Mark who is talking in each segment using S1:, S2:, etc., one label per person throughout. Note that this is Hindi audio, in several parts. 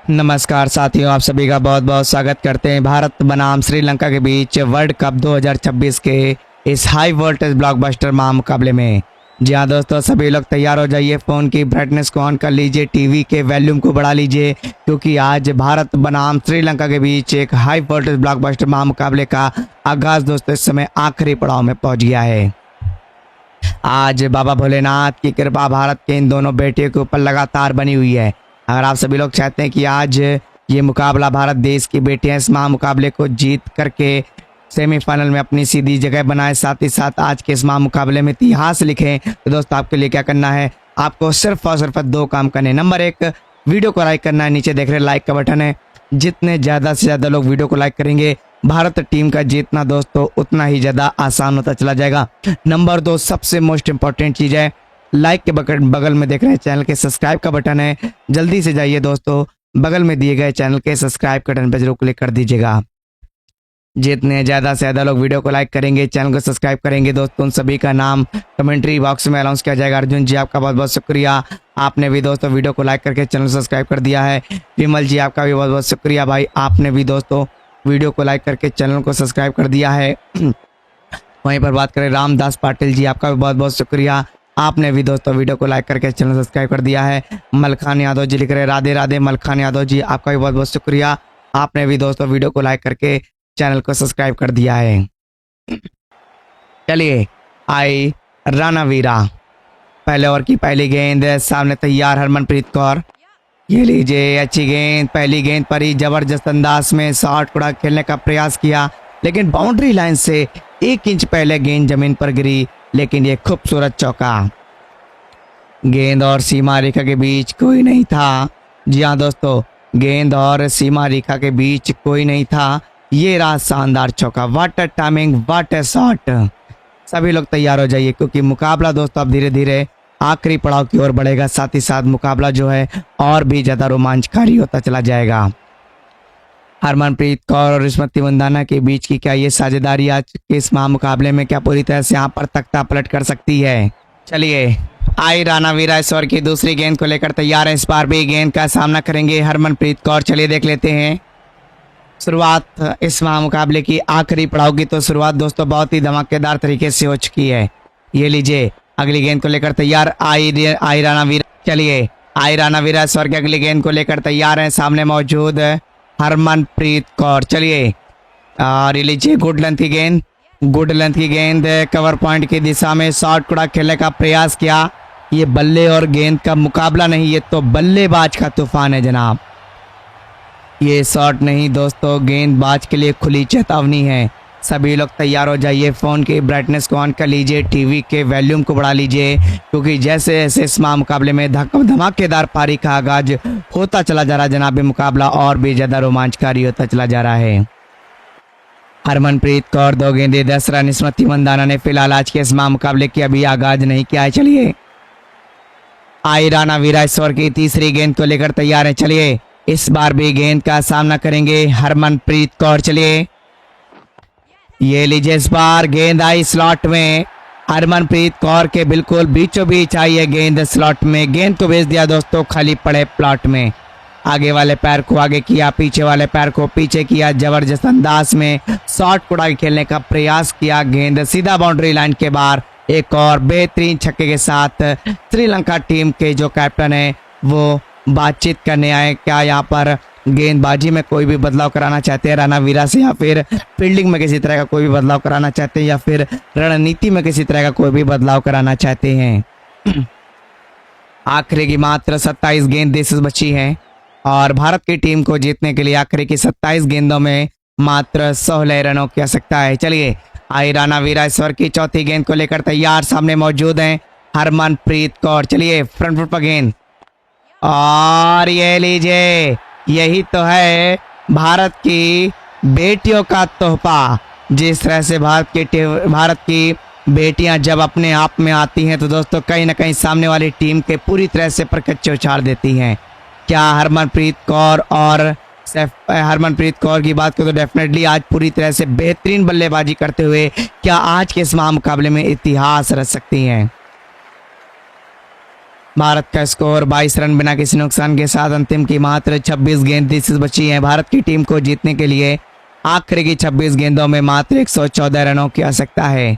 S1: नमस्कार साथियों, आप सभी का बहुत बहुत स्वागत करते हैं भारत बनाम श्रीलंका के बीच वर्ल्ड कप 2026 के इस हाई वोल्टेज ब्लॉकबस्टर महामुकाबले में। जी हाँ दोस्तों, सभी लोग तैयार हो जाइए, फ़ोन की ब्राइटनेस को ऑन कर लीजिए, टीवी के वॉल्यूम को बढ़ा लीजिए, क्योंकि आज भारत बनाम श्रीलंका के बीच एक हाई वोल्टेज ब्लॉकबस्टर महामुकाबले का आगाज़ दोस्तों इस समय आखिरी पड़ाव में पहुँच गया है। आज बाबा भोलेनाथ की कृपा भारत के इन दोनों बेटियों के ऊपर लगातार बनी हुई है। अगर आप सभी लोग चाहते हैं कि आज ये मुकाबला भारत देश की बेटियां इस महामुकाबले को जीत करके सेमीफाइनल में अपनी सीधी जगह बनाए, साथ ही साथ आज के इस महामुकाबले में इतिहास लिखें, तो दोस्तों आपके लिए क्या करना है, आपको सिर्फ और सिर्फ दो काम करने। नंबर एक, वीडियो को लाइक करना है, नीचे देख रहे लाइक का बटन है। जितने ज़्यादा से ज़्यादा लोग वीडियो को लाइक करेंगे, भारत टीम का जीतना दोस्तों उतना ही ज़्यादा आसान होता चला जाएगा। नंबर दो, सबसे मोस्ट इंपॉर्टेंट चीज़ है, लाइक के बगल में देख रहे हैं चैनल के सब्सक्राइब का बटन है, जल्दी से जाइए दोस्तों, बगल में दिए गए चैनल के सब्सक्राइब के बटन पर जरूर क्लिक कर दीजिएगा। जितने ज़्यादा से ज़्यादा लोग वीडियो को लाइक करेंगे, चैनल को सब्सक्राइब करेंगे दोस्तों, उन सभी का नाम कमेंट्री बॉक्स में अनाउंस किया जाएगा। अर्जुन जी, आपका बहुत बहुत शुक्रिया, आपने भी दोस्तों वीडियो को लाइक करके चैनल सब्सक्राइब कर दिया है। विमल जी, आपका भी बहुत बहुत शुक्रिया भाई, आपने भी दोस्तों वीडियो को लाइक करके चैनल को सब्सक्राइब कर दिया है। वहीं पर बात करें रामदास पाटिल जी, आपका भी बहुत बहुत शुक्रिया, आपने भी दोस्तों वीडियो को लाइक करके चैनल सब्सक्राइब कर दिया है। मलखान यादव जी लिख रहे हैं राधे राधे। मलखान यादव जी, आपका भी बहुत बहुत शुक्रिया, आपने भी दोस्तों वीडियो को लाइक करके चैनल को सब्सक्राइब कर दिया है। चलिए, आई रणवीरा, पहले ओवर की पहली गेंद, सामने तैयार हरमनप्रीत कौर, ये लीजिए अच्छी गेंद, पहली गेंद पर ही जबरदस्त अंदाज में शॉट कुड़ा खेलने का प्रयास किया, लेकिन बाउंड्री लाइन से 1 इंच पहले गेंद जमीन पर गिरी, लेकिन ये खूबसूरत चौका। गेंद और सीमा रेखा के बीच कोई नहीं था। जी हाँ दोस्तों, गेंद और सीमा रेखा के बीच कोई नहीं था, ये रहा शानदार चौका। What a timing, what a shot. सभी लोग तैयार हो जाइए, क्योंकि मुकाबला दोस्तों अब धीरे धीरे आखिरी पड़ाव की ओर बढ़ेगा, साथ ही साथ मुकाबला जो है और भी ज़्यादा रोमांचकारी होता चला जाएगा। हरमनप्रीत कौर और स्मृति मंदाना के बीच की क्या ये साझेदारी आज के इस महामुकाबले में क्या पूरी तरह से यहाँ पर तख्ता पलट कर सकती है। चलिए, आई रणवीरा इस ओवर की दूसरी गेंद को लेकर तैयार है। इस बार भी गेंद का सामना करेंगे हरमनप्रीत कौर। चलिए देख लेते हैं शुरुआत इस महामुकाबले की आखिरी पड़ाव की। तो शुरुआत दोस्तों बहुत ही धमाकेदार तरीके से हो चुकी है। ये लीजिए, अगली गेंद को लेकर तैयार आई रणवीरा। चलिए, आई रणवीरा इस ओवर की अगली गेंद को लेकर तैयार है, सामने मौजूद हरमनप्रीत कौर। चलिए, और ये लीजिए गुड लेंथ की गेंद, गुड लेंथ की गेंद, कवर पॉइंट की दिशा में शॉट कुड़ा खेलने का प्रयास किया। ये बल्ले और गेंद का मुकाबला नहीं, ये तो बल्लेबाज का तूफान है जनाब। ये शॉट नहीं दोस्तों, गेंदबाज के लिए खुली चेतावनी है। सभी लोग तैयार हो जाइए, फ़ोन की ब्राइटनेस को ऑन कर लीजिए, टीवी के वॉल्यूम को बढ़ा लीजिए, क्योंकि जैसे जैसे इस मुकाबले में धमाकेदार पारी का आगाज होता चला जा रहा है जनाब, मुकाबला और भी ज़्यादा रोमांचकारी होता चला जा रहा है। हरमनप्रीत कौर 2 गेंदें 10 रन। स्मृति मंदाना ने फिलहाल आज के इस मुकाबले की अभी आगाज नहीं किया है। चलिए, आई रणवीरा इस ओवर की तीसरी गेंद को लेकर तैयार है। चलिए, इस बार भी गेंद का सामना करेंगे हरमनप्रीत कौर। चलिए, ये लीजिए, इस बार गेंद आई स्लॉट में, हरमनप्रीत कौर के बिल्कुल बीचों बीच आई है गेंद स्लॉट में, गेंद को भेज दिया दोस्तों खाली पड़े प्लॉट में। आगे वाले पैर को आगे किया, पीछे वाले पैर को पीछे किया, जबरदस्त अंदाज में शॉट कुड़ा खेलने का प्रयास किया, गेंद सीधा बाउंड्री लाइन के बाहर। एक और बेहतरीन छक्के के साथ श्रीलंका टीम के जो कैप्टन है वो बातचीत करने आए। क्या यहाँ पर गेंदबाजी में कोई भी बदलाव कराना चाहते हैं रणवीरा से, या फिर फील्डिंग में किसी तरह का कोई भी बदलाव कराना चाहते हैं, या फिर रणनीति में किसी तरह का कोई भी बदलाव कराना चाहते हैं। आखिरी की मात्र 27 गेंद शेष बची हैं और भारत की टीम को जीतने के लिए आखिरी की 27 गेंदों में मात्र 16 रनों की आवश्यकता है। चलिए, आई रणवीरा इस ओवर की चौथी गेंद को लेकर तैयार, सामने मौजूद हैं हरमनप्रीत कौर। चलिए, फ्रंट फुट पर गेंद, और ये लीजिए, यही तो है भारत की बेटियों का तोहफा। जिस तरह से भारत की बेटियां जब अपने आप में आती हैं तो दोस्तों कहीं ना कहीं सामने वाली टीम के पूरी तरह से परकच्चे उछाल देती हैं। क्या हरमनप्रीत कौर और हरमनप्रीत कौर की बात करें तो डेफिनेटली आज पूरी तरह से बेहतरीन बल्लेबाजी करते हुए क्या आज के इस मुकाबले में इतिहास रच सकती हैं। भारत का स्कोर 22 रन बिना किसी नुकसान के साथ। अंतिम की मात्र 26 गेंदें बची हैं। भारत की टीम को जीतने के लिए आखिरी की 26 गेंदों में मात्र 114 रनों की आवश्यकता है।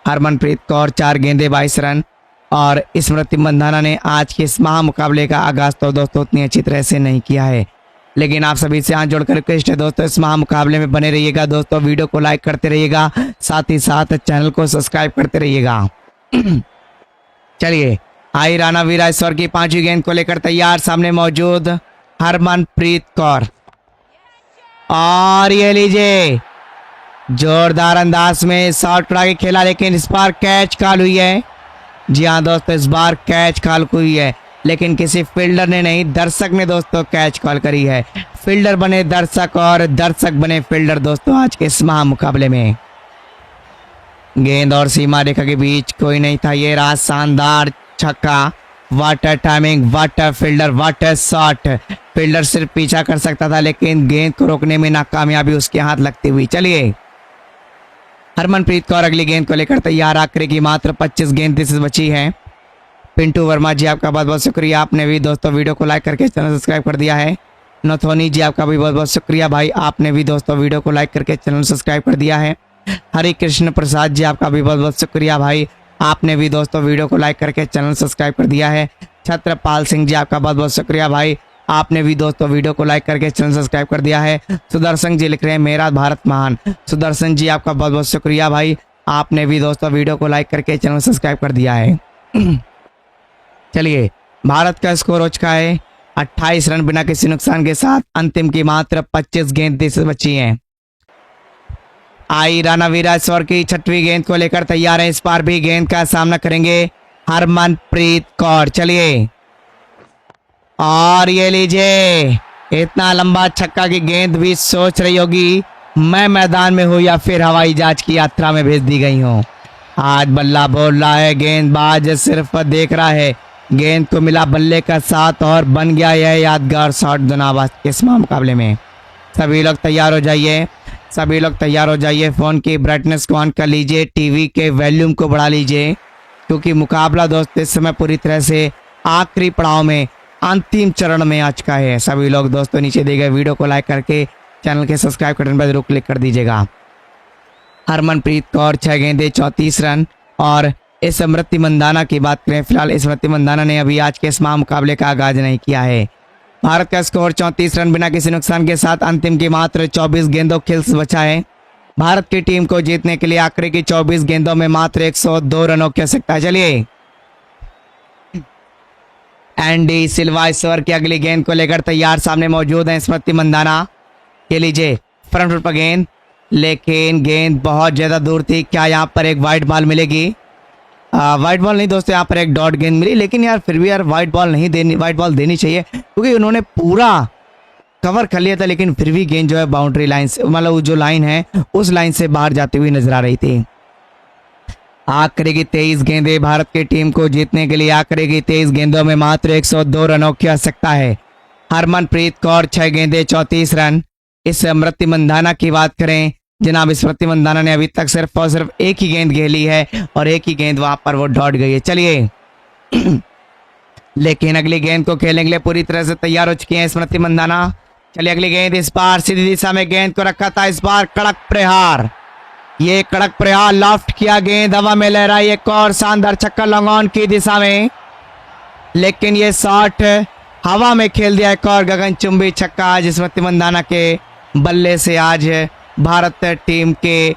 S1: हरमनप्रीत कौर 4 गेंदें 22 रन और स्मृति मंधाना ने आज के इस महामुकाबले का आगाज तो दोस्तों उतनी अच्छी तरह से नहीं किया है, लेकिन आप सभी से हाथ जोड़कर रिक्वेस्ट है दोस्तों, इस महामुकाबले में बने रहिएगा दोस्तों, वीडियो को लाइक करते रहिएगा, साथ ही साथ चैनल को सब्सक्राइब करते रहिएगा। चलिए आई राणा वीरा ईश्वर की 5वीं गेंद को लेकर तैयार, सामने मौजूद हरमनप्रीत कौर, और ये लीजिए जोरदार अंदाज में शॉट उड़ा के खेला, लेकिन इस बार कैच कॉल हुई है। जी हाँ दोस्तों, इस बार कैच कॉल हुई है, लेकिन किसी फील्डर ने नहीं, दर्शक ने दोस्तों कैच कॉल करी है। फील्डर बने दर्शक और दर्शक बने फील्डर दोस्तों आज के इस महामुकाबले में। गेंद और सीमा रेखा के बीच कोई नहीं था, ये रहा शानदार छक्का। Water timing, water fielder, water shot. Fielder सिर्फ पीछा कर सकता था, लेकिन गेंद को रोकने में नाकामयाबी उसके हाथ लगती हुई। चलिए हरमनप्रीत कौर अगली गेंद को लेकर तैयार, आखिरी की मात्र 25 गेंद बची है। पिंटू वर्मा जी आपका बहुत बहुत शुक्रिया, आपने भी दोस्तों वीडियो को लाइक करके चैनल सब्सक्राइब कर दिया है। नथोनी जी आपका भी बहुत बहुत शुक्रिया भाई, आपने भी दोस्तों वीडियो को लाइक करके चैनल सब्सक्राइब कर दिया है। हरे कृष्ण प्रसाद जी आपका भी बहुत बहुत शुक्रिया भाई, आपने भी दोस्तों वीडियो को लाइक करके चैनल सब्सक्राइब कर दिया है। छत्रपाल सिंह जी आपका बहुत बहुत शुक्रिया भाई, आपने भी दोस्तों वीडियो को लाइक करके चैनल सब्सक्राइब कर दिया है। सुदर्शन जी लिख रहे हैं मेरा भारत महान। सुदर्शन जी आपका बहुत बहुत शुक्रिया भाई, आपने भी दोस्तों वीडियो को लाइक करके चैनल सब्सक्राइब कर दिया है। चलिए भारत का स्कोर हो चुका है 28 रन बिना किसी नुकसान के साथ। अंतिम की मात्र 25 गेंदें बची हैं। आई राणा वीरा ईश्वर की 6वीं गेंद को लेकर तैयार है, इस बार भी गेंद का सामना करेंगे हरमनप्रीत कौर। चलिए और ये लीजिए, इतना लंबा छक्का की गेंद भी सोच रही होगी मैं मैदान में हूँ या फिर हवाई जहाज की यात्रा में भेज दी गई हूँ। आज बल्ला बोल रहा है, गेंदबाज सिर्फ देख रहा है। गेंद को मिला बल्ले का साथ और बन गया यह यादगार शॉट जनाब के इस मुकाबले में। सभी लोग तैयार हो जाइए, सभी लोग तैयार हो जाइए। फ़ोन की ब्राइटनेस को ऑन कर लीजिए, टीवी के वॉल्यूम को बढ़ा लीजिए, क्योंकि मुकाबला दोस्त इस समय पूरी तरह से आखिरी पड़ाव में, अंतिम चरण में आ चुका है। सभी लोग दोस्तों नीचे दिए गए वीडियो को लाइक करके चैनल के सब्सक्राइब बटन पर जरूर क्लिक कर दीजिएगा। हरमनप्रीत कौर 6 गेंदें 34 रन। और स्मृति मंधाना की बात करें, फिलहाल स्मृति मंधाना ने अभी आज के इस मुकाबले का आगाज नहीं किया है। भारत का स्कोर 34 रन बिना किसी नुकसान के साथ। अंतिम की मात्र 24 गेंदों खिल्स बचा है। भारत की टीम को जीतने के लिए आखिरी की 24 गेंदों में मात्र 102 रनों की आवश्यकता है। चलिए एंडी सिल्वा ईश्वर की अगली गेंद को लेकर तैयार, सामने मौजूद है स्मृति मंधाना। ये लीजिए फ्रंट फुट पर गेंद, लेकिन गेंद बहुत ज्यादा दूर थी। क्या यहाँ पर एक वाइड बॉल मिलेगी? वाइट बॉल नहीं दोस्तों, यहाँ पर एक डॉट गेंद मिली, लेकिन यार फिर भी यार वाइट बॉल नहीं देनी, वाइट बॉल देनी चाहिए, क्योंकि उन्होंने पूरा कवर कर लिया था, लेकिन फिर भी गेंद जो है बाउंड्री लाइन से, मतलब जो लाइन है उस लाइन से बाहर जाती हुई नजर आ रही थी। आखिरी की 23 गेंदें भारत की टीम को जीतने के लिए, आखिरी की 23 गेंदों में मात्र 102 रनों की आवश्यकता है। हरमनप्रीत कौर 6 गेंदें 34 रन। इस स्मृति मंधाना की बात करें जनाब, स्मृति मंधाना ने अभी तक सिर्फ और सिर्फ एक ही गेंद खेली है और एक ही गेंद वहां पर वो डॉट गई है। चलिए लेकिन अगली गेंद को खेलने के लिए पूरी तरह से तैयार हो चुकी है स्मृति मंधाना। चलिए अगली गेंद, इस बार सीधी दिशा में गेंद को रखा था, इस बार कड़क प्रहार, ये कड़क प्रहार लॉफ्ट किया, गेंद हवा में लहराई, एक और शानदार छक्का लॉन्ग ऑन की दिशा में, लेकिन ये शॉट हवा में खेल दिया। एक और गगनचुंबी छक्का आज स्मृति मंधाना के बल्ले से आज भारत टीम के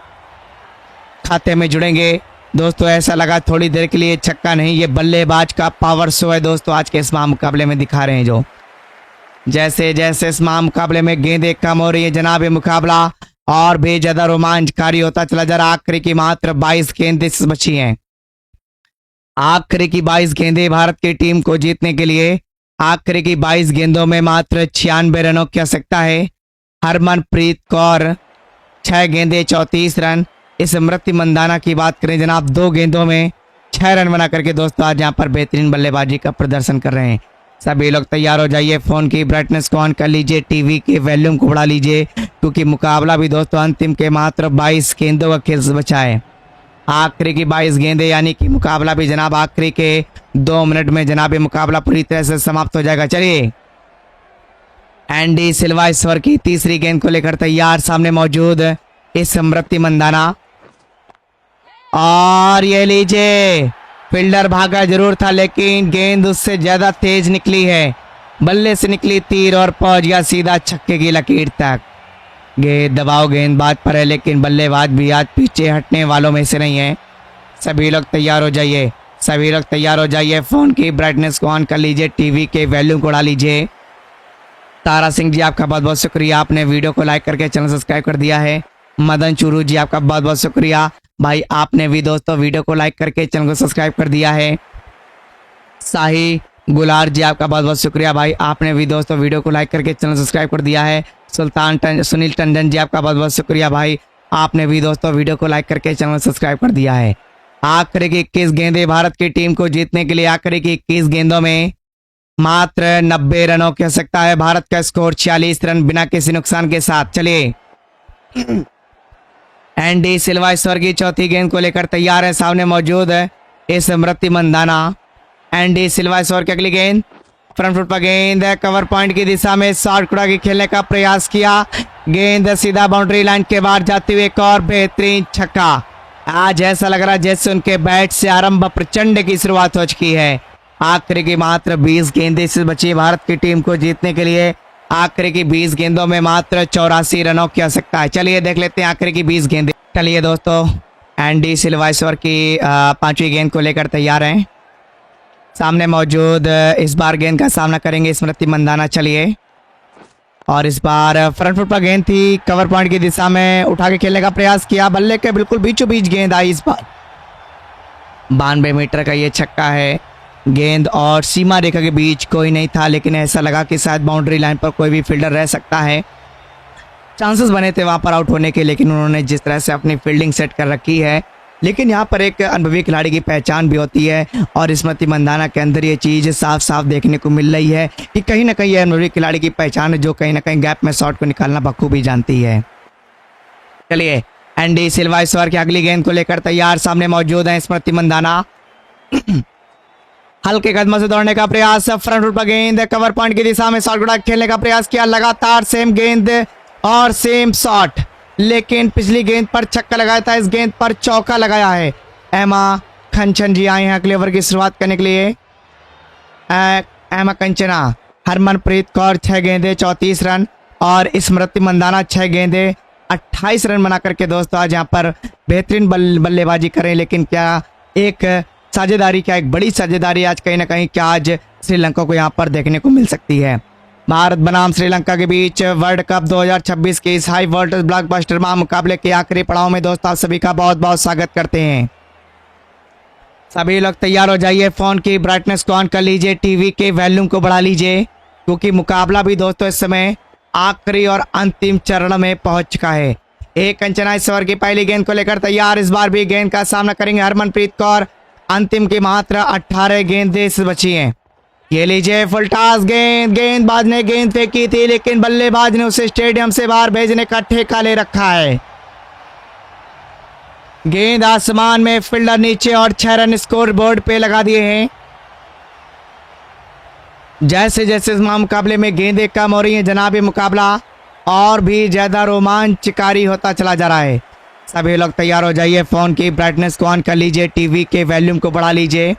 S1: खाते में जुड़ेंगे। दोस्तों ऐसा लगा थोड़ी देर के लिए छक्का नहीं, ये बल्लेबाज का पावर शो है दोस्तों आज के इस मुकाबले में दिखा रहे हैं। जो जैसे जैसे इस मुकाबले में गेंदें कम हो रही है जनाब, ये मुकाबला और भी ज्यादा रोमांचकारी होता चला जा रहा। आखिरी की मात्र 22 गेंदें बची हैं। आखिरी की 22 गेंदें भारत की टीम को जीतने के लिए, आखिरी की 22 गेंदों में मात्र 96 रनों की आवश्यकता है। हरमनप्रीत कौर 6 गेंदें 34 रन। इस स्मृति मंधाना की बात करें जनाब, 2 गेंदों में 6 रन बना करके दोस्तों आज यहाँ पर बेहतरीन बल्लेबाजी का प्रदर्शन कर रहे हैं। सभी लोग तैयार हो जाइए, फोन की ब्राइटनेस को ऑन कर लीजिए, टीवी के वॉल्यूम को बढ़ा लीजिए, क्योंकि मुकाबला भी दोस्तों अंतिम के मात्र 22 गेंदों का खेल बचा है। आखिरी की 22 गेंदें, यानी कि मुकाबला भी जनाब आखिरी के 2 मिनट में जनाब ये मुकाबला पूरी तरह से समाप्त हो जाएगा। चलिए, एंडी सिल्वा इस ओवर की तीसरी गेंद को लेकर तैयार, सामने मौजूद इस स्मृति मंदाना, और ये लीजिए फील्डर भागा जरूर था लेकिन गेंद उससे ज्यादा तेज निकली है, बल्ले से निकली तीर और पहुंच गया सीधा छक्के की लकीर तक। गेंद दबाव गेंदबाज पर है लेकिन बल्लेबाज भी आज पीछे हटने वालों में से नहीं है। सभी लोग तैयार हो जाइए, सभी लोग तैयार हो जाइए, फोन की ब्राइटनेस को ऑन कर लीजिए, टीवी के वॉल्यूम को उड़ा लीजिए। तारा सिंह जी आपका बहुत बहुत शुक्रिया, आपने वीडियो को लाइक करके चैनल सब्सक्राइब कर दिया है। मदन चूरू जी आपका बहुत बहुत शुक्रिया भाई, आपने भी दोस्तों वीडियो को लाइक करके चैनल को सब्सक्राइब कर दिया है। शाही गुलार जी आपका बहुत बहुत शुक्रिया भाई, आपने भी दोस्तों वीडियो को लाइक करके चैनल सब्सक्राइब कर दिया है। सुनील टंडन जी आपका बहुत बहुत शुक्रिया भाई, आपने भी दोस्तों वीडियो को लाइक करके चैनल सब्सक्राइब कर दिया है। आखिरी की 21 गेंदें भारत की टीम को जीतने के लिए, आखिरी की 21 गेंदों में मात्र 90 रनों की आवश्यकता है। भारत का स्कोर 46 रन बिना किसी नुकसान के साथ। चलिए, एंडी सिल्वा इस ओवर की चौथी गेंद को लेकर तैयार है, सामने मौजूद है इस स्मृति मंदाना। एंडी सिल्वा इस ओवर की अगली गेंद, फ्रंट फुट पर गेंद है, कवर पॉइंट की दिशा में शॉर्ट कुड़ा की खेलने का प्रयास किया, गेंद सीधा बाउंड्री लाइन के बाहर जाती हुई एक और बेहतरीन छक्का। आज ऐसा लग रहा है जैसे उनके बैट से आरंभ प्रचंड की शुरुआत हो चुकी है। आखिरी की मात्र 20 गेंदें से बची भारत की टीम को जीतने के लिए, आखिरी की 20 गेंदों में मात्र 84 रनों की आवश्यकता है। चलिए देख लेते हैं आखिरी की 20 गेंदें। चलिए दोस्तों, एंडी सिल्वा इस ओवर की 5वीं गेंद को लेकर तैयार हैं, सामने मौजूद इस बार गेंद का सामना करेंगे स्मृति मंदाना। चलिए, और इस बार फ्रंट फुट पर गेंद थी, कवर पॉइंट की दिशा में उठा के खेलने का प्रयास किया, बल्ले के बिल्कुल बीचों बीच गेंद आई। इस बार 92 मीटर का ये छक्का है, गेंद और सीमा रेखा के बीच कोई नहीं था, लेकिन ऐसा लगा कि शायद बाउंड्री लाइन पर कोई भी फील्डर रह सकता है। चांसेस बने थे वहां पर आउट होने के, लेकिन उन्होंने जिस तरह से अपनी फील्डिंग सेट कर रखी है, लेकिन यहाँ पर एक अनुभवी खिलाड़ी की पहचान भी होती है और स्मृति मंदाना के अंदर ये चीज़ साफ साफ देखने को मिल रही है कि कहीं ना कहीं ये अनुभवी खिलाड़ी की पहचान है जो कहीं ना कहीं गैप में शॉट को निकालना बखूबी जानती है। चलिए, एंडी सिल्वा इस ओवर की अगली गेंद को लेकर तैयार, सामने मौजूद है स्मृति मंदाना। हल्के कदमों से दौड़ने का प्रयास, फ्रंट फुट पर गेंद, कवर पॉइंट की दिशा में शॉट खेलने का प्रयास किया, लगातार सेम गेंद और सेम शॉट, लेकिन पिछली गेंद पर छक्का लगाया था, इस गेंद पर चौका लगाया है। एमा कंचन जी आए हैं अगले ओवर की शुरुआत करने के लिए। एमा कंचना, हरमनप्रीत कौर 6 गेंदें 34 रन और स्मृति मंदाना 6 गेंदें 28 रन बना करके दोस्तों आज यहाँ पर बेहतरीन बल्लेबाजी करें, लेकिन क्या एक साझेदारी, क्या एक बड़ी साझेदारी आज कहीं ना कहीं क्या आज श्रीलंका को यहाँ पर देखने को मिल सकती है। भारत बनाम श्रीलंका के बीच वर्ल्ड कप 2026 के इस हाई वोल्टेज ब्लॉकबस्टर मुकाबले के आखिरी पड़ाव में दोस्तों आप सभी का बहुत बहुत स्वागत करते हैं। सभी लोग तैयार हो जाइए, फोन की ब्राइटनेस को ऑन कर लीजिए, टीवी के वॉल्यूम को बढ़ा लीजिए, क्योंकि मुकाबला भी दोस्तों इस समय आखिरी और अंतिम चरण में पहुंच चुका है। एक कंचना इस ओवर की पहली गेंद को लेकर तैयार, इस बार भी गेंद का सामना करेंगे हरमनप्रीत कौर। अंतिम की मात्र 18 गेंदें से बची हैं। ये लीजिए फुल टॉस गेंद, गेंदबाज ने गेंद फेंकी थी लेकिन बल्लेबाज ने उसे स्टेडियम से बाहर भेजने का ठेका ले रखा है। गेंद आसमान में, फील्डर नीचे और 6 रन स्कोर बोर्ड पे लगा दिए हैं। जैसे जैसे इस मुकाबले में गेंदें कम हो रही हैं जनाब, ये मुकाबला और भी ज्यादा रोमांचकारी होता चला जा रहा है। सभी लोग तैयार हो जाइए, फोन की ब्राइटनेस को ऑन कर लीजिए, टीवी के वॉल्यूम को बढ़ा लीजिए,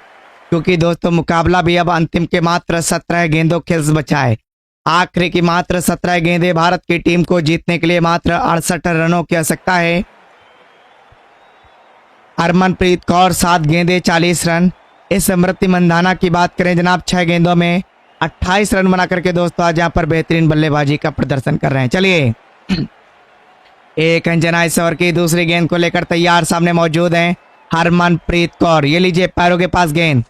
S1: क्योंकि दोस्तों मुकाबला भी अब अंतिम के मात्र 17 गेंदों खेल बचा है। आखिरी की मात्र 17 गेंदें भारत की टीम को जीतने के लिए मात्र 68 रनों की आवश्यकता है। हरमनप्रीत कौर 7 गेंदें 40 रन। इस स्मृति मंदाना की बात करें जनाब, 6 गेंदों में 28 रन बना करके दोस्तों आज यहाँ पर बेहतरीन बल्लेबाजी का प्रदर्शन कर रहे हैं। चलिए, एक अंजना इस ओवर की दूसरी गेंद को लेकर तैयार, सामने मौजूद हैं हरमनप्रीत कौर। ये लीजिए पैरों के पास गेंद,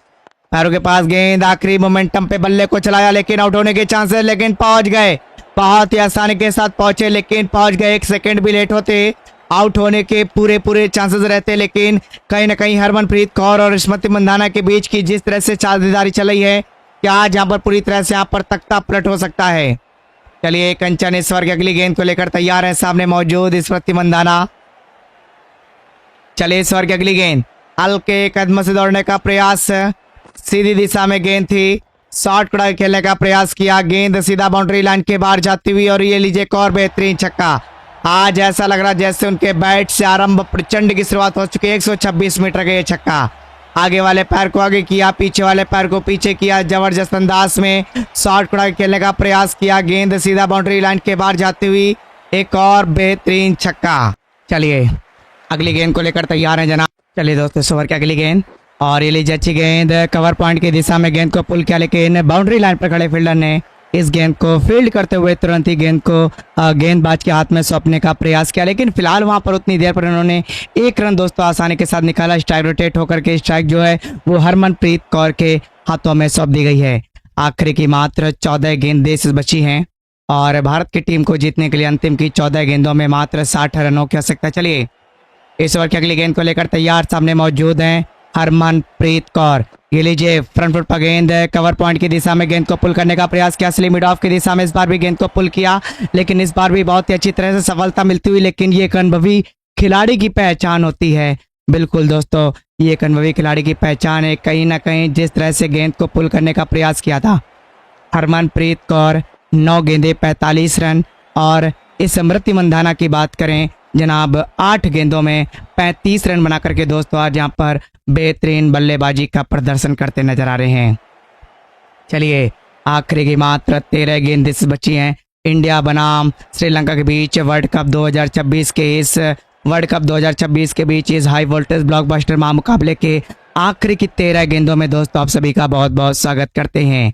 S1: पैरों के पास गेंद, आखिरी मोमेंटम पे बल्ले को चलाया लेकिन आउट होने के चांसेस, लेकिन पहुंच गए, बहुत ही आसानी के साथ पहुंचे, लेकिन पहुंच गए। 1 सेकंड भी लेट होते आउट होने के पूरे चांसेस रहते, लेकिन कहीं ना कहीं हरमनप्रीत कौर और स्मृति मंदाना के बीच की जिस तरह से साझेदारी चल रही है, क्या आज यहाँ पर पूरी तरह से यहाँ पर तख्ता पलट हो सकता है। चलिए, कंचन इस ओवर की अगली गेंद को लेकर तैयार है, सामने मौजूद स्मृति मंदाना। चलिए इस ओवर की अगली गेंद, हल्के कदम से दौड़ने का प्रयास, सीधी दिशा में गेंद थी, शॉर्ट कड़ा खेलने का प्रयास किया, गेंद सीधा बाउंड्री लाइन के बाहर जाती हुई और ये लीजिए एक और बेहतरीन छक्का। आज ऐसा लग रहा जैसे उनके बैट से आरंभ प्रचंड की शुरुआत हो चुकी है। 126 मीटर का ये छक्का, आगे वाले पैर को आगे किया, पीछे वाले पैर को पीछे किया, जबरदस्त अंदाज में शॉर्ट कड़ा खेलने का प्रयास किया, गेंद सीधा बाउंड्री लाइन के बाहर जाती हुई एक और बेहतरीन छक्का। चलिए अगली गेंद को लेकर तैयार हैं जनाब। चलिए दोस्तों इस ओवर की अगली गेंद, और ये लीजिए अच्छी गेंद, कवर पॉइंट की दिशा में गेंद को पुल किया, लेकिन बाउंड्री लाइन पर खड़े फील्डर ने इस गेंद को फील्ड करते हुए तुरंत ही गेंद को गेंदबाज के हाथ में सौंपने का प्रयास किया, लेकिन फिलहाल वहां पर उतनी देर पर उन्होंने एक रन दोस्तों आसानी के साथ निकाला। स्ट्राइक रोटेट होकर के स्ट्राइक जो है वो हरमनप्रीत कौर के हाथों में सौंप दी गई है। आखिरी की मात्र 14 गेंदें बची हैं और भारत की टीम को जीतने के लिए अंतिम की 14 गेंदों में मात्र 60 रनों की आवश्यकता। चलिए इस ओवर की अगली गेंद को लेकर तैयार सामने मौजूद हैं हरमनप्रीत कौर। ये लीजिए फ्रंट फुट पर गेंद, कवर पॉइंट की दिशा में गेंद को पुल करने का प्रयास किया, स्लिप मिड ऑफ की दिशा में इस बार भी गेंद को पुल किया, लेकिन इस बार भी बहुत ही अच्छी तरह से सफलता मिलती हुई। लेकिन ये एक अनुभवी खिलाड़ी की पहचान होती है। बिल्कुल दोस्तों ये एक अनुभवी खिलाड़ी की पहचान है। कहीं ना कहीं जिस तरह से गेंद को पुल करने का प्रयास किया था हरमनप्रीत कौर, 9 गेंदें 45 रन, और इस स्मृति मंधाना की बात करें जनाब 8 गेंदों में 35 रन बना करके दोस्तों आज यहाँ पर बेहतरीन बल्लेबाजी का प्रदर्शन करते नजर आ रहे हैं। चलिए आखिरी की मात्र 13 गेंदें बची हैं इंडिया बनाम श्रीलंका के बीच वर्ल्ड कप 2026 के बीच इस हाई वोल्टेज ब्लॉकबस्टर महामुकाबले के आखिरी की 13 गेंदों में दोस्तों आप सभी का बहुत बहुत स्वागत करते हैं।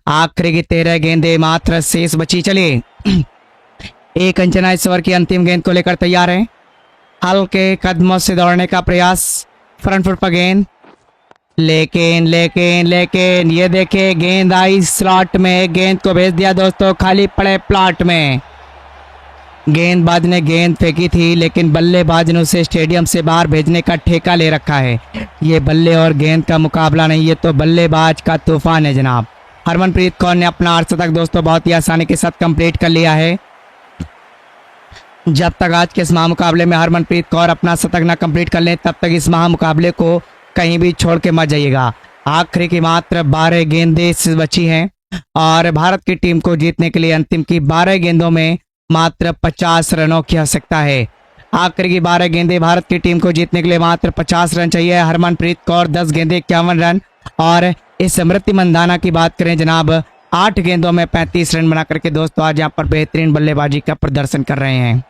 S1: आखिरी की 13 गेंदें मात्र शेष बची। चलिए एक अंजना इस ओवर की अंतिम गेंद को लेकर तैयार है, हल्के कदमों से दौड़ने का प्रयास, फ्रंट फुट पर गेंद, लेकिन लेकिन लेकिन ये देखिए गेंद आई स्लॉट में, गेंद को भेज दिया दोस्तों खाली पड़े प्लॉट में। गेंदबाज ने गेंद फेंकी थी लेकिन बल्लेबाज ने उसे स्टेडियम से बाहर भेजने का ठेका ले रखा है। ये बल्ले और गेंद का मुकाबला नहीं, ये तो बल्लेबाज का तूफान है जनाब। हरमनप्रीत कौर ने अपना अर्धशतक दोस्तों बहुत ही आसानी के साथ कंप्लीट कर लिया है। जब तक आज के इस महामुकाबले में हरमनप्रीत कौर अपना शतक ना कंप्लीट कर लें तब तक इस महामुकाबले को कहीं भी छोड़ के मत जाइएगा। आखिरी की मात्र 12 गेंदें बची हैं और भारत की टीम को जीतने के लिए अंतिम की 12 गेंदों में मात्र 50 रनों की आवश्यकता है। आखिरी की 12 गेंदें भारत की टीम को जीतने के लिए मात्र 50 रन चाहिए। हरमनप्रीत कौर 10 गेंदें 51 रन, और इस स्मृति मंधाना की बात करें जनाब 8 गेंदों में 35 रन बना करके दोस्तों आज यहाँ पर बेहतरीन बल्लेबाजी का प्रदर्शन कर रहे हैं।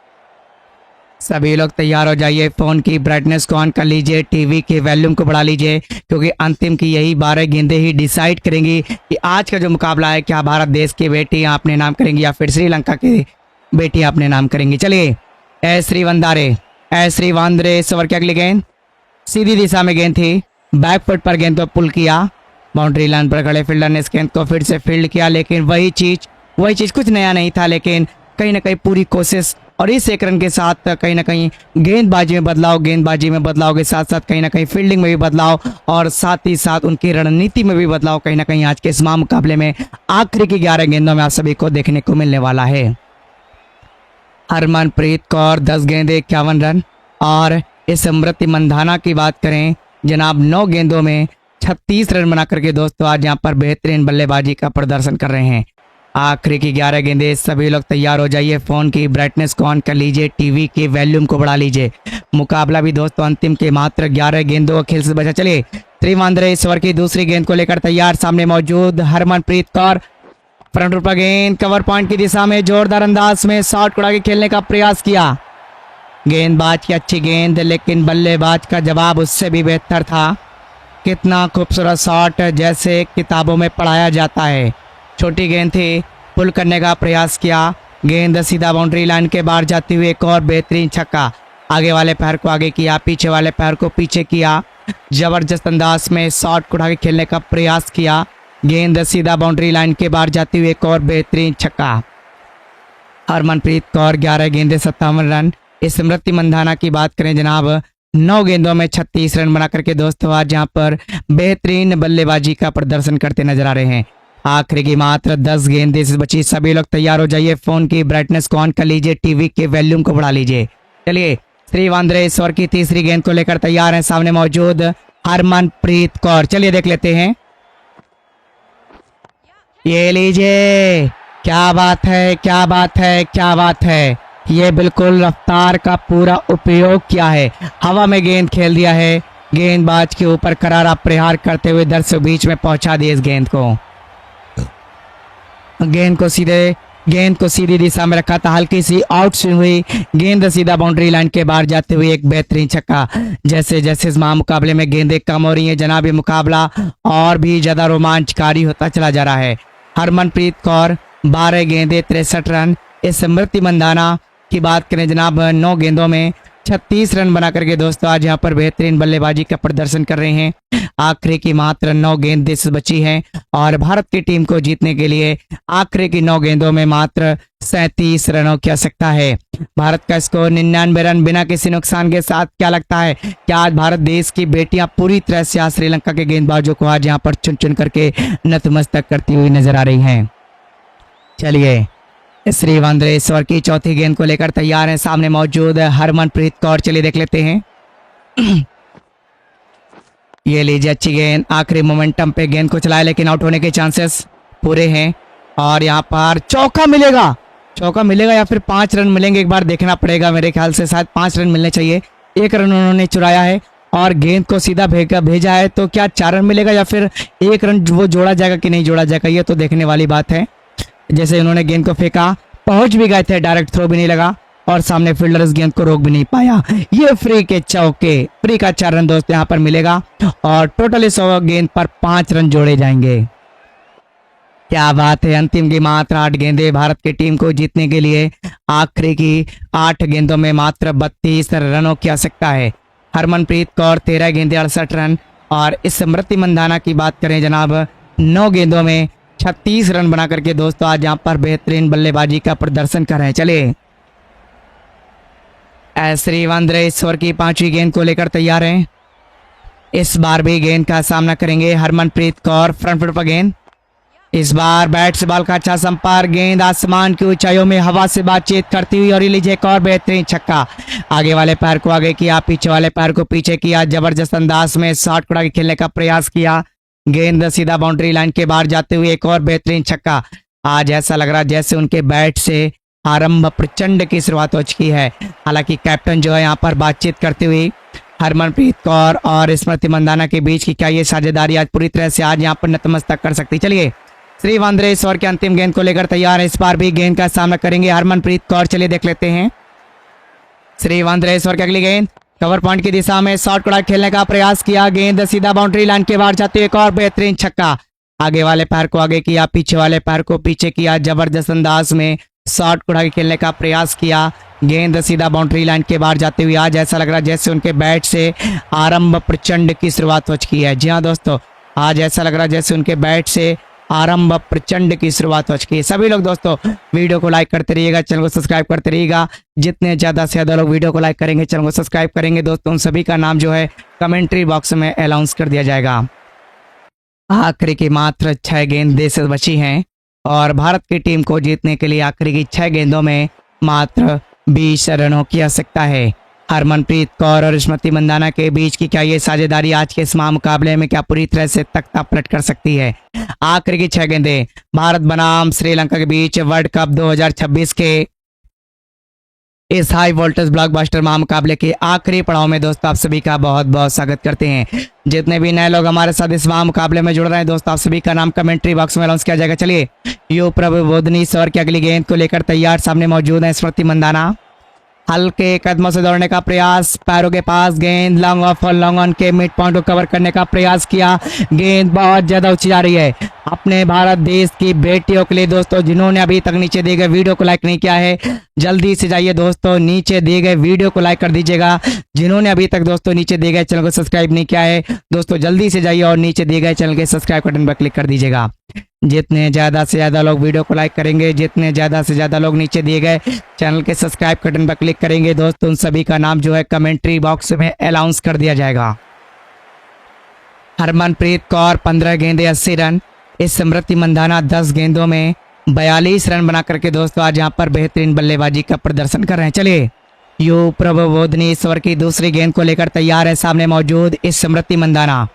S1: सभी लोग तैयार हो जाइए, फोन की ब्राइटनेस को ऑन कर लीजिए, टीवी के वॉल्यूम को बढ़ा लीजिए, क्योंकि अंतिम की यही 12 गेंदें ही डिसाइड करेंगी कि आज का जो मुकाबला है क्या भारत देश की बेटियां अपने नाम करेंगी या फिर श्रीलंका की बेटियां अपने नाम करेंगी। चलिए श्रीवांद्रे इस ओवर की अगली गेंद, सीधी दिशा में गेंद थी, बैक फुट पर गेंद को पुल किया, बाउंड्री लाइन पर खड़े फील्डर ने इस गेंद को फिर से फील्ड किया, लेकिन वही चीज कुछ नया नहीं था, लेकिन कहीं ना कहीं पूरी कोशिश और इस एक रन के साथ कहीं ना कहीं गेंदबाजी में बदलाव के साथ साथ कहीं ना कहीं फील्डिंग में भी बदलाव और साथ ही साथ उनकी रणनीति में भी बदलाव कहीं ना कहीं आज के इस मुकाबले में आखिरी की 11 गेंदों में आप सभी को देखने को मिलने वाला है। हरमनप्रीत कौर 10 गेंदें 51 रन, और इस स्मृति मंधाना की बात करें जनाब 9 गेंदों में 36 रन बना करके दोस्तों आज यहाँ पर बेहतरीन बल्लेबाजी का प्रदर्शन कर रहे हैं। आखिरी की 11 गेंदें, सभी लोग तैयार हो जाइए, फोन की ब्राइटनेस को ऑन कर लीजिए, टीवी के वॉल्यूम को बढ़ा लीजिए। मुकाबला भी दोस्तों अंतिम के मात्र 11 गेंदों खेल से बचा। चलिए श्रीवांद्रे इस ओवर की दूसरी गेंद को लेकर तैयार, सामने मौजूद हरमनप्रीत कौर, फ्रंट पर गेंद, कवर पॉइंट की दिशा में जोरदार अंदाज में शॉट उड़ा के खेलने का प्रयास किया, गेंदबाज की अच्छी गेंद, लेकिन बल्लेबाज का जवाब उससे भी बेहतर था। कितना खूबसूरत शॉट, जैसे किताबों में पढ़ाया जाता है। छोटी गेंद थी, पुल करने का प्रयास किया, गेंद सीधा बाउंड्री लाइन के बाहर जाती हुई एक और बेहतरीन छक्का, आगे वाले पैर को आगे किया, पीछे वाले पैर को पीछे किया, जबरदस्त अंदाज में शॉट उठा के खेलने का प्रयास किया, गेंद सीधा बाउंड्री लाइन के बाहर जाती हुई एक और बेहतरीन छक्का। हरमनप्रीत कौर 11 गेंदें 57 रन। इस स्मृति मंधाना की बात करें जनाब 9 गेंदों में 36 रन बना करके दोस्तों आज यहाँ पर बेहतरीन बल्लेबाजी का प्रदर्शन करते नजर आ रहे हैं। आखिरी की मात्र 10 गेंदें से बची। सभी लोग तैयार हो जाइए, फोन की ब्राइटनेस को ऑन कर लीजिए, टीवी के वॉल्यूम को बढ़ा लीजिए। चलिए श्रीवांद्रे इस ओवर की तीसरी गेंद को लेकर तैयार हैं, सामने मौजूद हरमनप्रीत कौर। चलिए देख लेते हैं। ये लीजिए, क्या बात है, क्या बात है, क्या बात है। ये बिल्कुल रफ्तार का पूरा उपयोग किया है, हवा में गेंद खेल दिया है, गेंदबाज के ऊपर करारा प्रहार करते हुए दर्शक बीच में पहुंचा दिए इस गेंद को। गेंद को सीधी दिशा में रखा था, हल्की सी आउट स्विंग हुई, गेंद सीधा बाउंड्री लाइन के बाहर जाते हुए एक बेहतरीन छक्का। जैसे जैसे इस मुकाबले में गेंदें कम हो रही हैं जनाब, ये मुकाबला और भी ज्यादा रोमांचकारी होता चला जा रहा है। हरमनप्रीत कौर 12 गेंदें 63 रन। इस स्मृति मंदाना की बात करें जनाब, 9 गेंदों में 36 रन बना करके दोस्तों आज यहाँ पर बेहतरीन बल्लेबाजी का प्रदर्शन कर रहे हैं। आखिरी की मात्र 9 गेंदें बची हैं और भारत की टीम को जीतने के लिए आखिरी की 9 गेंदों में मात्र 37 रनों की आवश्यकता है। भारत का स्कोर 99 रन बिना किसी नुकसान के साथ। क्या लगता है क्या आज भारत देश की बेटियां पूरी तरह से आज श्रीलंका के गेंदबाजों को आज यहाँ पर चुन चुन करके नतमस्तक करती हुई नजर आ रही हैं। चलिए, श्रीवांद्रे इस ओवर की चौथी गेंद को लेकर तैयार हैं, सामने मौजूद हरमनप्रीत कौर। चलिए देख लेते हैं। ये लीजिए, अच्छी गेंद, आखिरी मोमेंटम पे गेंद को चलाए लेकिन आउट होने के चांसेस पूरे हैं और यहाँ पर चौका मिलेगा या फिर 5 रन मिलेंगे, एक बार देखना पड़ेगा। मेरे ख्याल से शायद 5 रन मिलने चाहिए। 1 रन उन्होंने चुराया है और गेंद को सीधा भेजा है, तो क्या 4 रन मिलेगा या फिर 1 रन वो जोड़ा जाएगा कि नहीं जोड़ा जाएगा, ये तो देखने वाली बात है। जैसे उन्होंने गेंद को फेंका, पहुंच भी गए थे, डायरेक्ट थ्रो भी नहीं लगा और सामने फील्डर इस गेंद को रोक भी नहीं पाया। ये फ्री के चौके, फ्री का 4 रन दोस्त यहाँ पर मिलेगा और टोटल इस गेंद पर 5 रन जोड़े जाएंगे। क्या बात है, अंतिम की मात्र 8 गेंदें भारत की टीम को जीतने के लिए। आखिरी की 8 गेंदों में मात्र 32 रनों की आवश्यकता है। हरमनप्रीत कौर 13 गेंदें 68 रन और इस स्मृति मंदाना की बात करें जनाब, 9 गेंदों में 36 रन बना करके दोस्तों आज यहाँ पर बेहतरीन बल्लेबाजी का प्रदर्शन कर रहे हैं। चलिए, श्रीवांद्रे इस ओवर की 5वीं गेंद को लेकर तैयार हैं। इस बार भी गेंद का सामना करेंगे हरमनप्रीत कौर। फ्रंट फुट पर गेंद, इस बार बैट से बॉल का अच्छा संपर्क, गेंद आसमान की ऊंचाइयों में हवा से बातचीत करती हुई और ये लीजिए एक और बेहतरीन छक्का। आगे वाले पैर को आगे किया, पीछे वाले पैर को पीछे किया, जबरदस्त अंदाज में शॉट कुड़ा के खेलने का प्रयास किया, गेंद सीधा बाउंड्री लाइन के बाहर जाते हुए एक और बेहतरीन छक्का। आज ऐसा लग रहा जैसे उनके बैट से आरंभ प्रचंड की शुरुआत हो चुकी है। हालांकि कैप्टन जो है यहाँ पर बातचीत करते हुए हरमनप्रीत कौर और स्मृति मंदाना के बीच की क्या ये साझेदारी आज पूरी तरह से आज यहाँ पर नतमस्तक कर सकती। चलिए, श्रीवांद्रे इस ओवर के अंतिम गेंद को लेकर तैयार है। इस बार भी गेंद का सामना करेंगे हरमनप्रीत कौर। चलिए देख लेते हैं। श्रीवांद्रे इस ओवर की अगली गेंद, कवर पॉइंट की दिशा में शॉट कुड़ा खेलने का प्रयास किया, गेंद सीधा बाउंड्री लाइन के बाहर जाते हुए एक और बेहतरीन छक्का। आगे वाले पैर को आगे किया, पीछे वाले पैर को पीछे किया, जबरदस्त अंदाज में शॉट कुड़ा खेलने का प्रयास किया, गेंद सीधा बाउंड्री लाइन के बाहर जाते हुए आज ऐसा लग रहा है जैसे उनके बैट से आरंभ प्रचंड की शुरुआत हो चुकी है। जी हाँ दोस्तों, आज ऐसा लग रहा है जैसे उनके बैट से आरंभ प्रचंड की शुरुआत हो चुकी है। सभी लोग दोस्तों वीडियो को लाइक करते रहिएगा, चैनल को सब्सक्राइब करते रहिएगा। जितने ज्यादा से ज्यादा लोग वीडियो को लाइक करेंगे, चैनल को सब्सक्राइब करेंगे दोस्तों, उन सभी का नाम जो है कमेंट्री बॉक्स में अनाउंस कर दिया जाएगा। आखिरी की मात्र 6 गेंदें से बची हैं और भारत की टीम को जीतने के लिए आखिरी की 6 गेंदों में मात्र 20 रनों की आवश्यकता है। हरमनप्रीत कौर और स्मृति मंदाना के बीच की क्या ये साझेदारी आज के इस मुकाबले में क्या पूरी तरह से तख्ता पलट कर सकती है। आखिरी की 6 गेंदें भारत बनाम श्रीलंका के बीच वर्ल्ड कप 2026 के इस हाई वोल्टेज ब्लॉकबस्टर मुकाबले के आखिरी पड़ाव में दोस्तों आप सभी का बहुत बहुत स्वागत करते हैं। जितने भी नए लोग हमारे साथ इस मुकाबले में जुड़ रहे हैं दोस्तों, आप सभी का नाम कमेंट्री बॉक्स में अनाउंस किया जाएगा। चलिए, यू प्रबोधनी सर की अगली गेंद को लेकर तैयार, सामने मौजूद है स्मृति मंदाना। हल्के कदमों से दौड़ने का प्रयास, पैरों के पास गेंद, लॉन्ग ऑफ और लॉन्ग ऑन के मिड पॉइंट को कवर करने का प्रयास किया, गेंद बहुत ज्यादा ऊंची जा रही है। अपने भारत देश की बेटियों के लिए दोस्तों, जिन्होंने अभी तक नीचे दिए गए वीडियो को लाइक नहीं किया है, जल्दी से जाइए दोस्तों, नीचे दिए गए वीडियो को लाइक कर दीजिएगा। जिन्होंने अभी तक दोस्तों नीचे दिए गए चैनल को सब्सक्राइब नहीं किया है दोस्तों, जल्दी से जाइए और नीचे दिए गए चैनल के सब्सक्राइब बटन पर क्लिक कर दीजिएगा। जितने ज़्यादा से ज़्यादा लोग वीडियो को लाइक करेंगे, जितने ज़्यादा से ज़्यादा लोग नीचे दिए गए चैनल के सब्सक्राइब बटन पर क्लिक करेंगे दोस्तों, उन सभी का नाम जो है कमेंट्री बॉक्स में अनाउंस कर दिया जाएगा। हरमनप्रीत कौर 15 गेंदें 80 रन, इस स्मृति मंदाना 10 गेंदों में 42 रन बना करके दोस्तों आज यहाँ पर बेहतरीन बल्लेबाजी का प्रदर्शन कर रहे हैं। चलिए, यू प्रबोधनी इस ओवर की दूसरी गेंद को लेकर तैयार है। सामने मौजूद इस स्मृति मंदाना,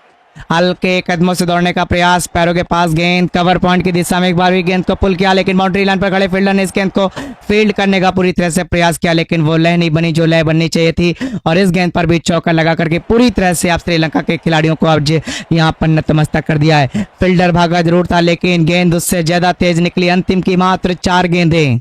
S1: हल्के कदमों से दौड़ने का प्रयास, पैरों के पास गेंद, कवर पॉइंट की दिशा में एक बार भी गेंद को पुल किया, लेकिन बाउंड्री लाइन पर खड़े फील्डर ने इस गेंद को फील्ड करने का पूरी तरह से प्रयास किया, लेकिन वो लय नहीं बनी जो लय बननी चाहिए थी। और इस गेंद पर भी चौका लगा करके पूरी तरह से आप श्रीलंका के खिलाड़ियों को अब यहाँ पर नतमस्तक कर दिया है। फील्डर भागा जरूर था, लेकिन गेंद उससे ज्यादा तेज निकली। अंतिम की मात्र 4 गेंदें,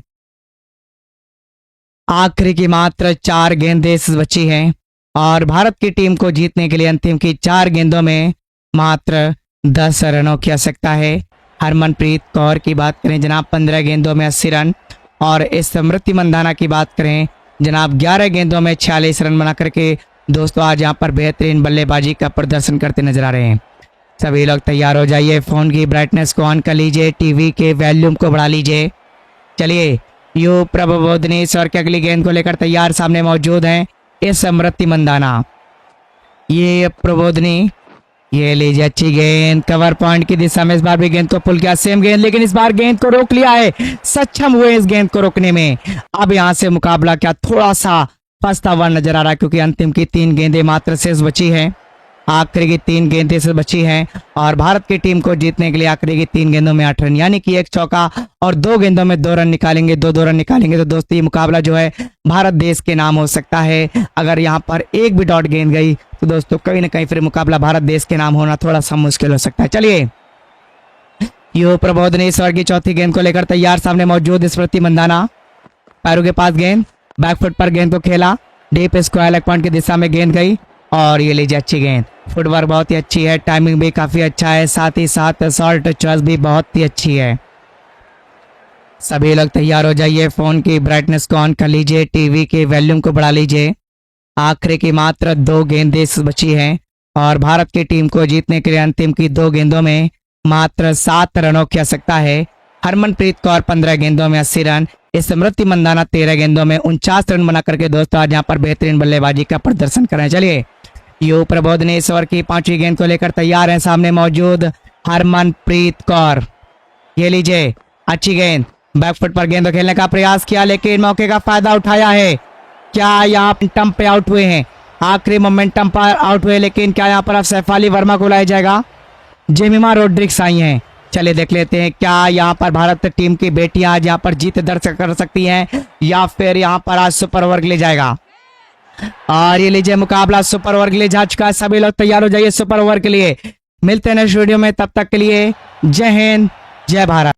S1: आखिरी की मात्र 4 गेंदें बची हैं और भारत की टीम को जीतने के लिए अंतिम की 4 गेंदों में मात्र 10 रनों की आवश्यकता है। हरमनप्रीत कौर की बात करें जनाब 15 गेंदों में 80 रन, और इस स्मृति मंदाना की बात करें जनाब 11 गेंदों में 46 रन बना करके दोस्तों आज यहाँ पर बेहतरीन बल्लेबाजी का प्रदर्शन करते नजर आ रहे हैं। सभी लोग तैयार हो जाइए, फोन की ब्राइटनेस को ऑन कर लीजिए, टीवी के वॉल्यूम को बढ़ा लीजिए। चलिए, यू प्रबोधनी इस ओवर की अगली गेंद को लेकर तैयार। सामने मौजूद हैं इस स्मृति मंदाना, ये प्रबोधनी, ये लीजिए अच्छी गेंद, कवर पॉइंट की दिशा में इस बार भी गेंद को पुल किया, सेम गेंद, लेकिन इस बार गेंद को रोक लिया है, सक्षम हुए इस गेंद को रोकने में। अब यहां से मुकाबला क्या थोड़ा सा फंसता हुआ नजर आ रहा है, क्योंकि अंतिम की 3 गेंदें मात्र शेष बची हैं, आखिरी की 3 गेंदें से बची हैं और भारत की टीम को जीतने के लिए आखिरी की 3 गेंदों में 8 रन, यानी कि 1 चौका और 2 गेंदों में 2 रन निकालेंगे, 2 रन निकालेंगे तो दोस्तों ये मुकाबला जो है भारत देश के नाम हो सकता है। अगर यहाँ पर एक भी डॉट गेंद गई तो दोस्तों कहीं ना कहीं फिर मुकाबला भारत देश के नाम होना थोड़ा सा मुश्किल हो सकता है। चलिए, यू प्रबोधनी इस ओवर की चौथी गेंद को लेकर तैयार। सामने मौजूद स्मृति मंदाना, पैरों के पास गेंद, बैकफुट पर गेंद को खेला, डीप स्क्वायर लेग पॉइंट की दिशा में गेंद गई और ये लीजिए अच्छी गेंद, फुटवर्क बहुत ही अच्छी है, टाइमिंग भी काफी अच्छा है, साथ ही साथ शॉर्ट चॉइस भी बहुत ही अच्छी है। सभी लोग तैयार हो जाइए, फोन की ब्राइटनेस को ऑन कर लीजिए, टीवी के वॉल्यूम को बढ़ा लीजिए। आखिरी की मात्र 2 गेंदें बची हैं और भारत की टीम को जीतने के लिए अंतिम की 2 गेंदों में मात्र 7 रनों की आवश्यकता है। हरमनप्रीत कौर 15 गेंदों में 80 रन, स्मृति मंदाना 13 गेंदों में 49 रन बना करके दोस्तों आज यहाँ पर बेहतरीन बल्लेबाजी का प्रदर्शन कर रहे हैं। चलिए, यू प्रबोधनी इस ओवर की 5वीं गेंद को लेकर तैयार हैं। सामने मौजूद हरमनप्रीत कौर, ये लीजिए अच्छी गेंद, बैकफुट पर गेंद को खेलने का प्रयास किया, लेकिन मौके का फायदा उठाया है। क्या यहाँ मोमेंटम पे आउट हुए हैं, आखिरी मोमेंटम पर आउट हुए, लेकिन क्या यहाँ पर अब सैफ अली वर्मा को लाया जाएगा? जेमिमा रोड्रिक्स आई हैं, चलिए देख लेते हैं क्या यहाँ पर भारत टीम की बेटियां आज यहाँ पर जीत दर्ज कर सकती हैं या फिर यहाँ पर आज सुपर ओवर ले जाएगा। और ये लीजिए मुकाबला सुपर ओवर के लिए जा चुका है। सभी लोग तैयार हो जाइए सुपर ओवर के लिए। मिलते हैं नेक्स्ट वीडियो में, तब तक के लिए जय हिंद, जय भारत।